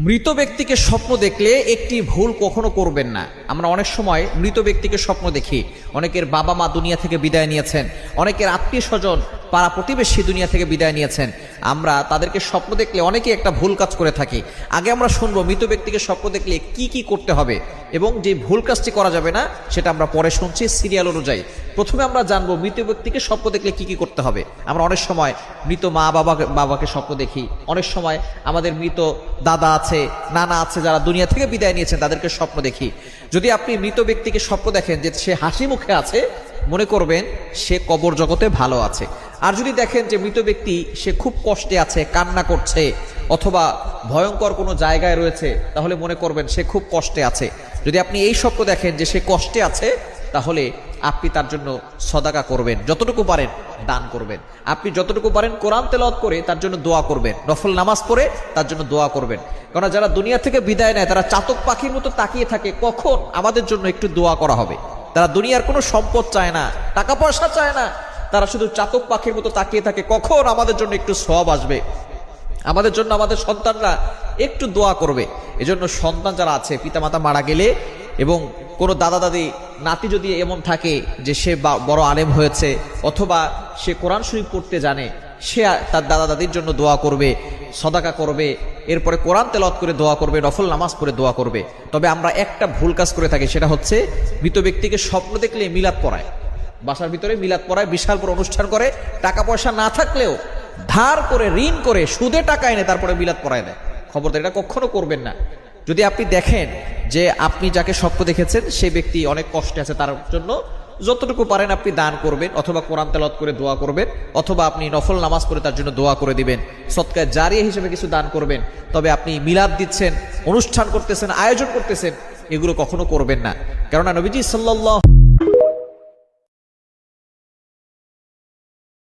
মৃত ব্যক্তিকে স্বপ্ন দেখলে একটি ভুল কখনো করবেন না। আমরা অনেক সময় মৃত ব্যক্তিকে স্বপ্ন দেখি। অনেকের বাবা মা দুনিয়া থেকে বিদায় নিয়েছেন, অনেকের আত্মীয় স্বজন পাড়া প্রতিবেশী দুনিয়া থেকে বিদায় নিয়েছেন। আমরা তাদেরকে স্বপ্ন দেখলে অনেকেই একটা ভুল কাজ করে থাকি। আগে আমরা শুনবো মৃত ব্যক্তিকে স্বপ্ন দেখলে কি কি করতে হবে এবং যে ভুল কাজটি করা যাবে না সেটা আমরা পরে শুনছি সিরিয়াল অনুযায়ী। প্রথমে আমরা জানবো মৃত ব্যক্তিকে স্বপ্ন দেখলে কি কি করতে হবে। আমরা অনেক সময় মৃত মা বাবাকে স্বপ্ন দেখি, অনেক সময় আমাদের মৃত দাদা আছে, নানা আছে, যারা দুনিয়া থেকে বিদায় নিয়েছেন তাদেরকে স্বপ্ন দেখি। যদি আপনি মৃত ব্যক্তিকে স্বপ্ন দেখেন যে সে হাসি মুখে আছে, মনে করবেন সে কবর জগতে ভালো আছে। আর যদি দেখেন যে মৃত ব্যক্তি সে খুব কষ্টে আছে, কান্না করছে অথবা ভয়ঙ্কর কোনো জায়গায় রয়েছে, তাহলে মনে করবেন সে খুব কষ্টে আছে। যদি আপনি এই স্বপ্ন দেখেন যে সে কষ্টে আছে, তাহলে আপনি তার জন্য সদাকা করবেন, যতটুকু পারেন দান করবেন। আপনি যতটুকু পারেন কোরআন তেলাওয়াত করে তার জন্য দোয়া করবেন, নফল নামাজ পড়ে তার জন্য দোয়া করবেন। কারণ যারা দুনিয়া থেকে বিদায় নেয় তারা চাতক পাখির মতো তাকিয়ে থাকে কখন আমাদের জন্য একটু দোয়া করা হবে। তারা দুনিয়ার কোনো সম্পদ চায় না, টাকা পয়সা চায় না, তারা শুধু চাতক পাখির মতো তাকিয়ে থাকে কখন আমাদের জন্য একটু সওয়াব আসবে, আমাদের জন্য আমাদের সন্তানরা একটু দোয়া করবে। এজন্য সন্তান যারা আছে, পিতামাতা মারা গেলে এবং কোনো দাদা দাদি নাতি যদি এমন থাকে যে সে বড় আলেম হয়েছে অথবা সে কোরআন শরীফ পড়তে জানে, সে তার দাদা দাদির জন্য দোয়া করবে, সদাকা করবে, এরপরে কোরআন তেলাওয়াত করে দোয়া করবে, নফল নামাজ পড়ে দোয়া করবে। তবে আমরা একটা ভুল কাজ করে থাকি, সেটা হচ্ছে মৃত ব্যক্তিকে স্বপ্ন দেখলে মিলাদ পড়ায়, বাসার ভিতরে মিলাদ পড়ায়, বিশাল বড় অনুষ্ঠান করে, টাকা পয়সা না থাকলেও ধার করে ঋণ করে সুদে টাকা এনে তারপরে মিলাদ পড়ায় দেয়। খবরদার, এটা কখনো করবেন না। যদি আপনি দেখেন যে আপনি যাকে স্বপ্ন দেখেছেন সেই ব্যক্তি অনেক কষ্টে আছে, তার জন্য যতটুকু পারেন আপনি দান করবেন, অথবা কোরআন তেলাওয়াত করে দোয়া করবেন, অথবা আপনি নফল নামাজ পড়ে তার জন্য দোয়া করে দিবেন, সদকায়ে জারিয়া হিসেবে কিছু দান করবেন। তবে আপনি মিলাদ দিচ্ছেন, অনুষ্ঠান করতেছেন, আয়োজন করতেছেন, এগুলো কখনো করবেন না। কেননা নবীজি সাল্লাল্লাহু